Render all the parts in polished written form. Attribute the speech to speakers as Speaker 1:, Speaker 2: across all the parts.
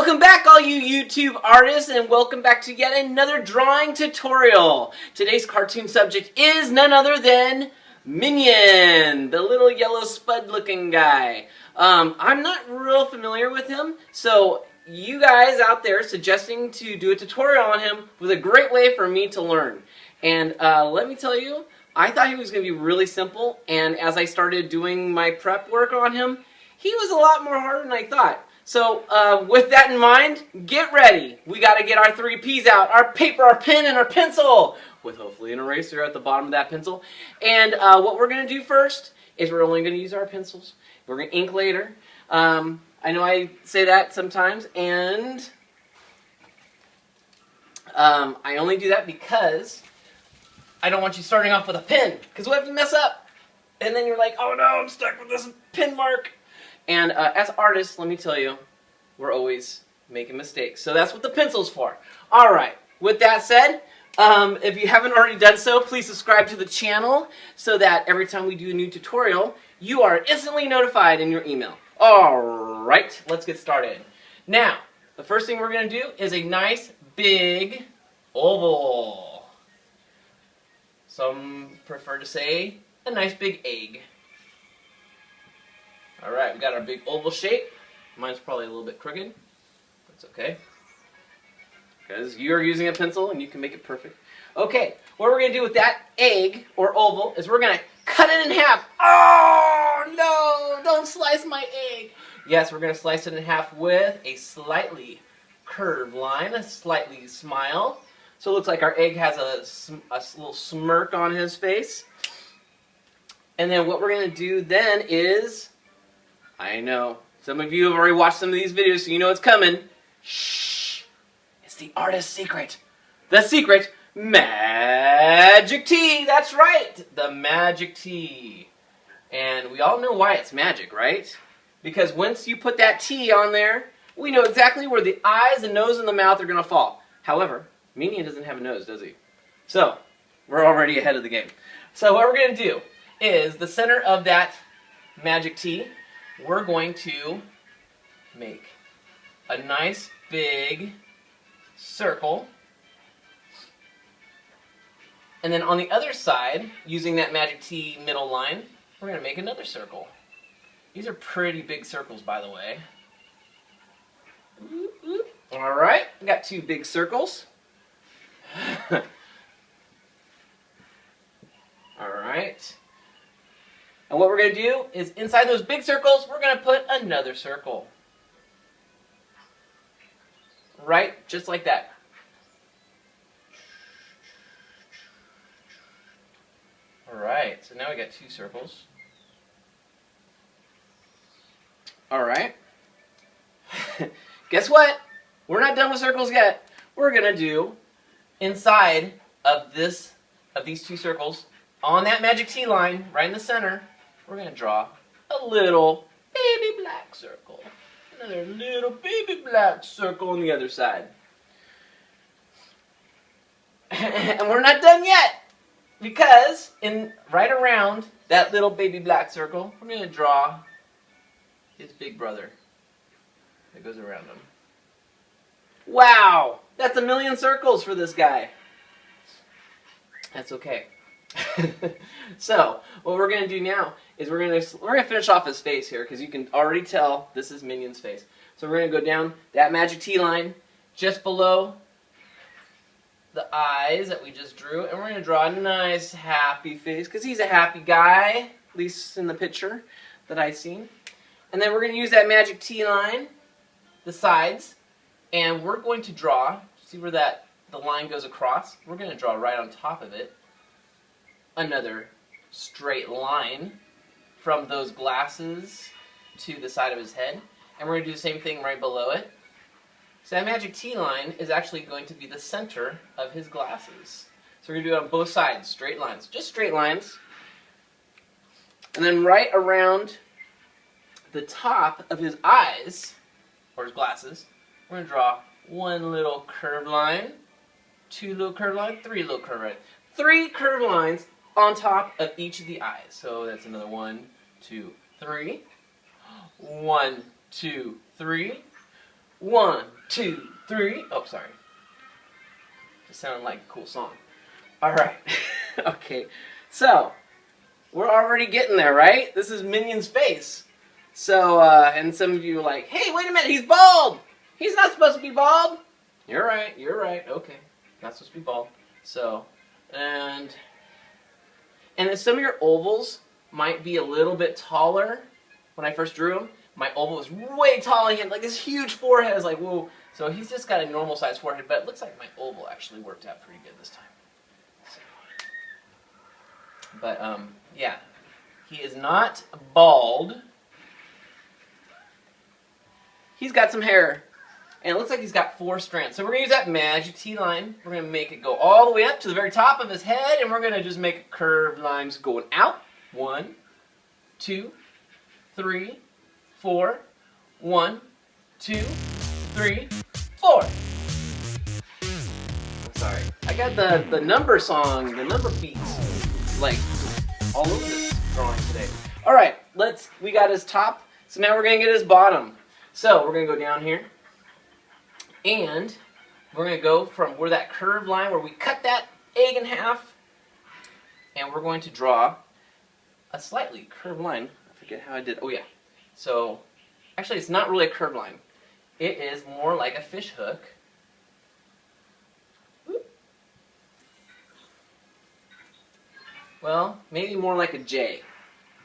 Speaker 1: Welcome back, all you YouTube artists, and welcome back to yet another drawing tutorial. Today's cartoon subject is none other than Minion, the little yellow spud-looking guy. I'm not real familiar with him, so you guys out there suggesting to do a tutorial on him was a great way for me to learn. And let me tell you, I thought he was going to be really simple, and as I started doing my prep work on him, he was a lot more harder than I thought. So with that in mind, get ready. We got to get our 3 P's out: our paper, our pen, and our pencil, with hopefully an eraser at the bottom of that pencil. And what we're going to do first is we're only going to use our pencils. We're going to ink later. I know I say that sometimes, and I only do that because I don't want you starting off with a pen, because what if you mess up? And then you're like, oh no, I'm stuck with this pen mark. And as artists, let me tell you, we're always making mistakes. So that's what the pencil's for. All right, with that said, if you haven't already done so, please subscribe to the channel so that every time we do a new tutorial, you are instantly notified in your email. All right, let's get started. Now, the first thing we're going to do is a nice big oval. Some prefer to say a nice big egg. Alright, we got our big oval shape. Mine's probably a little bit crooked. That's okay, because you're using a pencil and you can make it perfect. Okay, what we're going to do with that egg or oval is we're going to cut it in half. Oh no, don't slice my egg. Yes, we're going to slice it in half with a slightly curved line, a slightly smile. So it looks like our egg has a little smirk on his face. And then what we're going to do then is, I know, some of you have already watched some of these videos, so you know it's coming. Shh! It's the artist's secret. The secret magic tea! That's right! The magic tea. And we all know why it's magic, right? Because once you put that tea on there, we know exactly where the eyes, the nose, and the mouth are going to fall. However, Minion doesn't have a nose, does he? So, we're already ahead of the game. So what we're going to do is the center of that magic tea, we're going to make a nice big circle. And then on the other side, using that magic tea middle line, we're going to make another circle. These are pretty big circles, by the way. Alright, we got 2 big circles. Alright. And what we're going to do is inside those big circles, we're going to put another circle. Right? Just like that. Alright, so now we got 2 circles. Alright. Guess what? We're not done with circles yet. We're going to do inside of these 2 circles, on that magic tea line, right in the center, we're going to draw a little baby black circle. Another little baby black circle on the other side. And we're not done yet, because right around that little baby black circle, we're going to draw his big brother that goes around him. Wow! That's 1,000,000 circles for this guy. That's okay. So, what we're going to do now is we're going to finish off his face here, because you can already tell this is Minion's face. So we're going to go down that magic tea line just below the eyes that we just drew, and we're going to draw a nice happy face, because he's a happy guy, at least in the picture that I've seen. And then we're going to use that magic tea line, the sides, and we're going to draw, see where the line goes across? We're going to draw right on top of it another straight line from those glasses to the side of his head. And we're going to do the same thing right below it. So that magic tea line is actually going to be the center of his glasses. So we're going to do it on both sides, straight lines. Just straight lines. And then right around the top of his eyes, or his glasses, we're going to draw 1 little curved line, 2 little curved lines, 3 little curved lines. 3 curved lines on top of each of the eyes. So that's another 1, 2, 3. 1, 2, 3. 1, 2, 3. Oh, sorry. Just sounded like a cool song. All right. Okay. So, we're already getting there, right? This is Minion's face. So, and some of you are like, hey, wait a minute, he's bald! He's not supposed to be bald! You're right, okay. Not supposed to be bald. So, and then some of your ovals might be a little bit taller. When I first drew him, my oval was way taller. He had like this huge forehead. I was like, whoa. So he's just got a normal sized forehead, but it looks like my oval actually worked out pretty good this time. So, but, yeah. He is not bald. He's got some hair. And it looks like he's got 4 strands. So we're going to use that magic T-line. We're going to make it go all the way up to the very top of his head. And we're going to just make curved lines going out. 1, 2, 3, 4. 1, 2, 3, 4. I'm sorry. I got the number song, the number beats, like, all over this drawing today. All right, we got his top. So now we're going to get his bottom. So we're going to go down here. And we're going to go from where that curved line, where we cut that egg in half, and we're going to draw a slightly curved line. I forget how I did. Oh, yeah. So, actually, it's not really a curved line. It is more like a fish hook. Whoop. Well, maybe more like a J.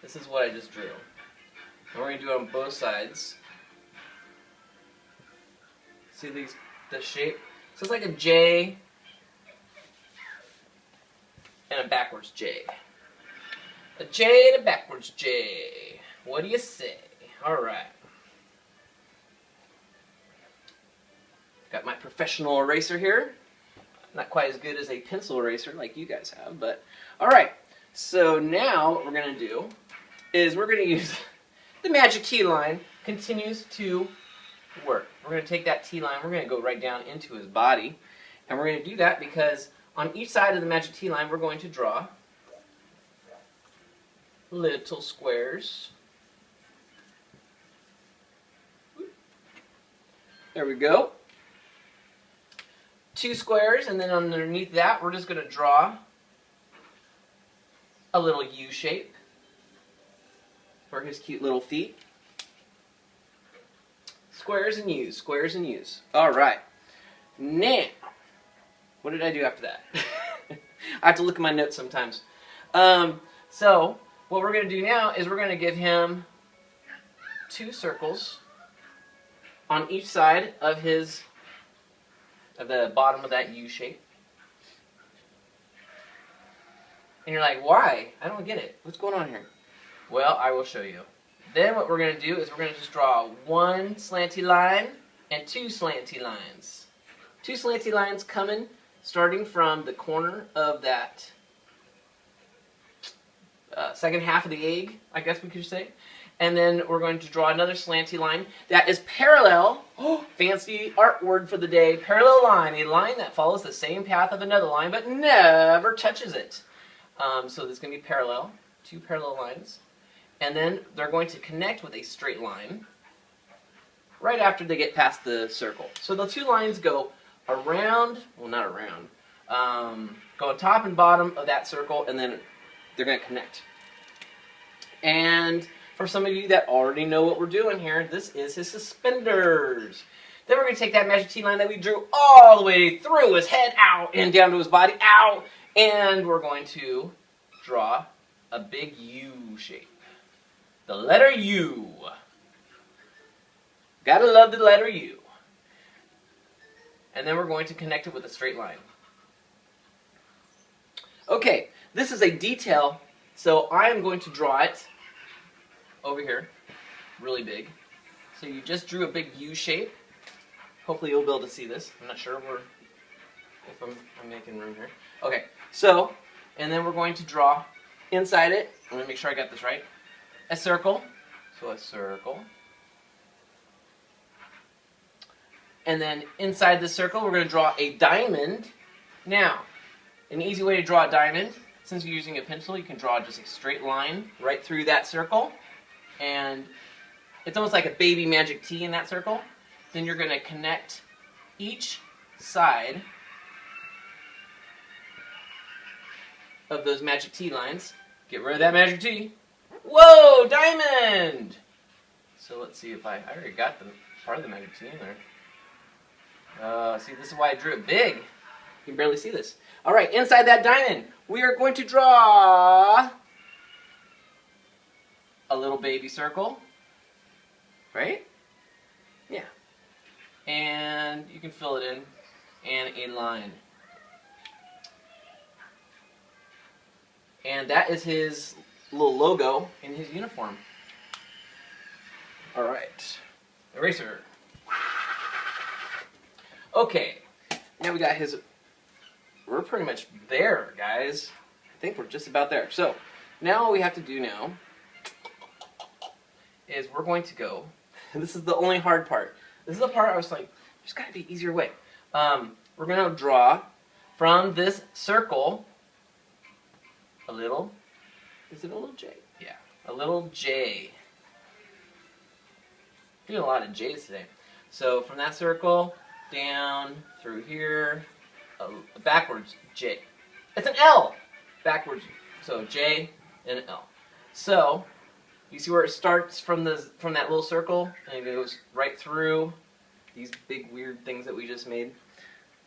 Speaker 1: This is what I just drew. And we're going to do it on both sides. See the shape? So it's like a J and a backwards J. A J and a backwards J. What do you say? Alright. Got my professional eraser here. Not quite as good as a pencil eraser like you guys have, but alright. So now what we're going to do is we're going to use the magic T-line continues to work. We're going to take that T-line, we're going to go right down into his body, and we're going to do that because on each side of the magic T-line we're going to draw little squares. There we go. 2 squares, and then underneath that we're just going to draw a little U shape for his cute little feet. Squares and U's, squares and U's. Alright. Now, what did I do after that? I have to look at my notes sometimes. So, what we're going to do now is we're going to give him 2 circles on each side of the bottom of that U shape. And you're like, why? I don't get it. What's going on here? Well, I will show you. Then what we're going to do is we're going to just draw 1 slanty line and 2 slanty lines. 2 slanty lines coming, starting from the corner of that second half of the egg, I guess we could say. And then we're going to draw another slanty line that is parallel, fancy art word for the day, parallel line, a line that follows the same path of another line but never touches it. So there's going to be parallel, 2 parallel lines. And then they're going to connect with a straight line right after they get past the circle. So the 2 lines go around, well not around, go on top and bottom of that circle, and then they're going to connect. And for some of you that already know what we're doing here, this is his suspenders. Then we're going to take that magic T-line that we drew all the way through his head, out, and down to his body, out, and we're going to draw a big U shape. The letter U. Gotta love the letter U. And then we're going to connect it with a straight line. Okay, this is a detail, so I am going to draw it over here, really big. So you just drew a big U shape. Hopefully you'll be able to see this. I'm not sure if I'm making room here. Okay, so, and then we're going to draw inside it, let me make sure I got this right, a circle. So a circle. And then inside the circle, we're going to draw a diamond. Now, an easy way to draw a diamond, since you're using a pencil, you can draw just a straight line right through that circle. And it's almost like a baby magic T in that circle. Then you're going to connect each side of those magic T lines. Get rid of that magic T. Whoa, diamond! So let's see if I already got the part of the magic T in there. See, this is why I drew it big. You can barely see this. All right, inside that diamond, we are going to draw a little baby circle, right? Yeah. And you can fill it in, and a line. And that is his little logo in his uniform. All right, eraser. Okay, now we got his, we're pretty much there, guys. I think we're just about there. So, now all we have to do now is we're going to go, this is the only hard part. This is the part I was like, there's got to be an easier way. We're going to draw from this circle a little, is it a little J? Yeah, a little J. Doing a lot of J's today. So from that circle, down through here, a backwards J. It's an L! Backwards, so J and an L. So, you see where it starts from that little circle, and it goes right through these big weird things that we just made?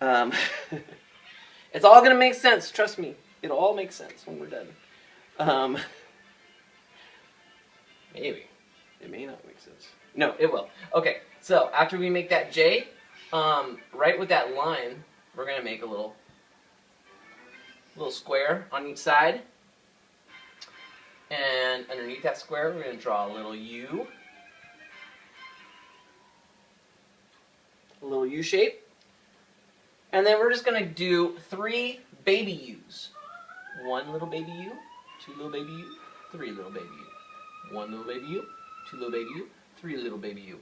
Speaker 1: It's all gonna make sense, trust me. It'll all make sense when we're done. Maybe. It may not make sense. No, it will. Okay, so after we make that J, right with that line, we're going to make a little square on each side. And underneath that square, we're going to draw a little U. A little U shape. And then we're just going to do 3 baby U's. 1 little baby U, 2 little baby U, 3 little baby U. 1 little baby U, 2 little baby U, 3 little baby U.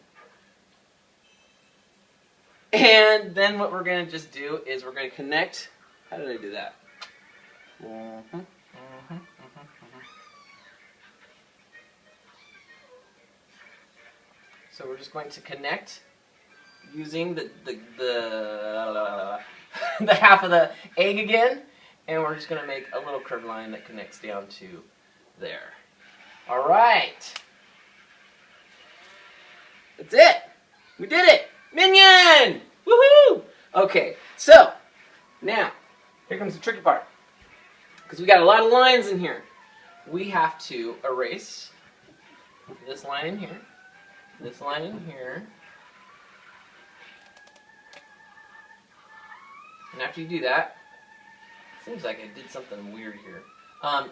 Speaker 1: And then what we're going to just do is we're going to connect. How did I do that? So we're just going to connect using the half of the egg again, and we're just going to make a little curved line that connects down to there. All right. That's it. We did it. Minion! Woohoo! Okay, so now here comes the tricky part. Because we got a lot of lines in here. We have to erase this line in here, this line in here. And after you do that, it seems like I did something weird here.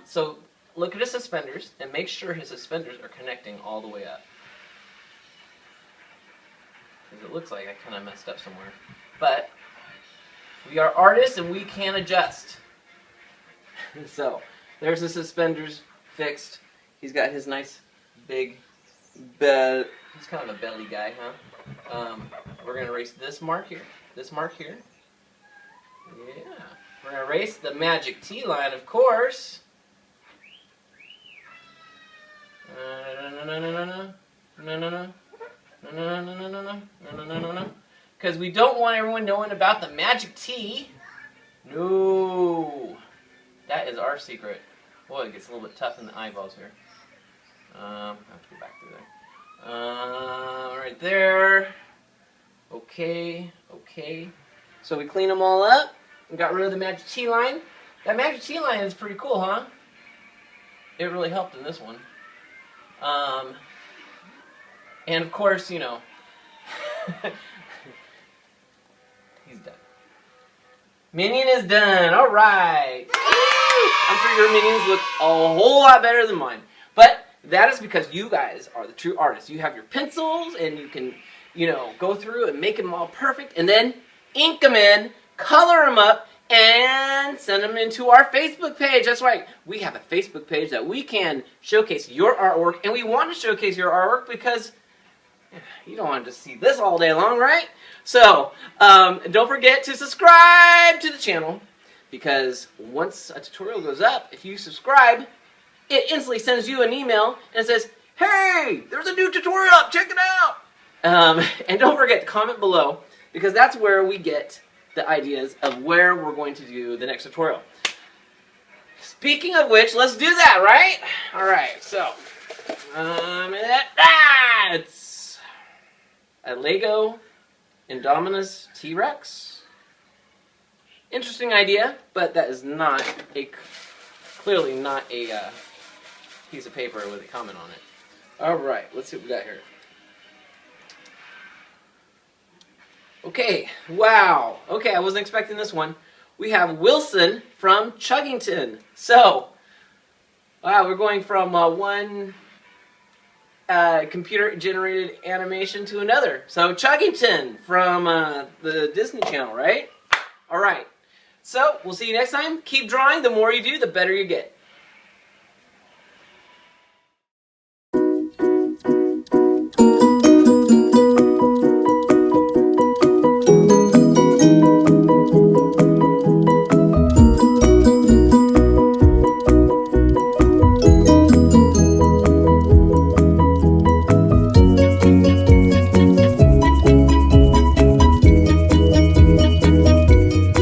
Speaker 1: So look at his suspenders and make sure his suspenders are connecting all the way up. Because it looks like I kind of messed up somewhere. But we are artists and we can adjust. So there's the suspenders fixed. He's got his nice big bed. He's kind of a belly guy, huh? We're going to erase this mark here. This mark here. Yeah. We're going to erase the magic T line, of course. Because we don't want everyone knowing about the magic T. No. That is our secret. Boy, it gets a little bit tough in the eyeballs here. I have to go back through there. Right there. Okay, okay. So we clean them all up and got rid of the magic T line. That magic T line is pretty cool, huh? It really helped in this one. And of course, you know, he's done. Minion is done. All right. I'm sure your minions look a whole lot better than mine. But that is because you guys are the true artists. You have your pencils and you can, you know, go through and make them all perfect and then ink them in, color them up, and send them into our Facebook page. That's right. We have a Facebook page that we can showcase your artwork, and we want to showcase your artwork because you don't want to just see this all day long, right? So, don't forget to subscribe to the channel because once a tutorial goes up, if you subscribe, it instantly sends you an email and says, hey, there's a new tutorial up, check it out. And don't forget to comment below because that's where we get the ideas of where we're going to do the next tutorial. Speaking of which, let's do that, right? All right, so it's a Lego Indominus T-Rex. Interesting idea, but that is not clearly not a piece of paper with a comment on it. All right, let's see what we got here. Okay, wow. Okay, I wasn't expecting this one. We have Wilson from Chuggington. So, wow, we're going from one computer-generated animation to another. So, Chuggington from the Disney Channel, right? All right. So, we'll see you next time. Keep drawing. The more you do, the better you get.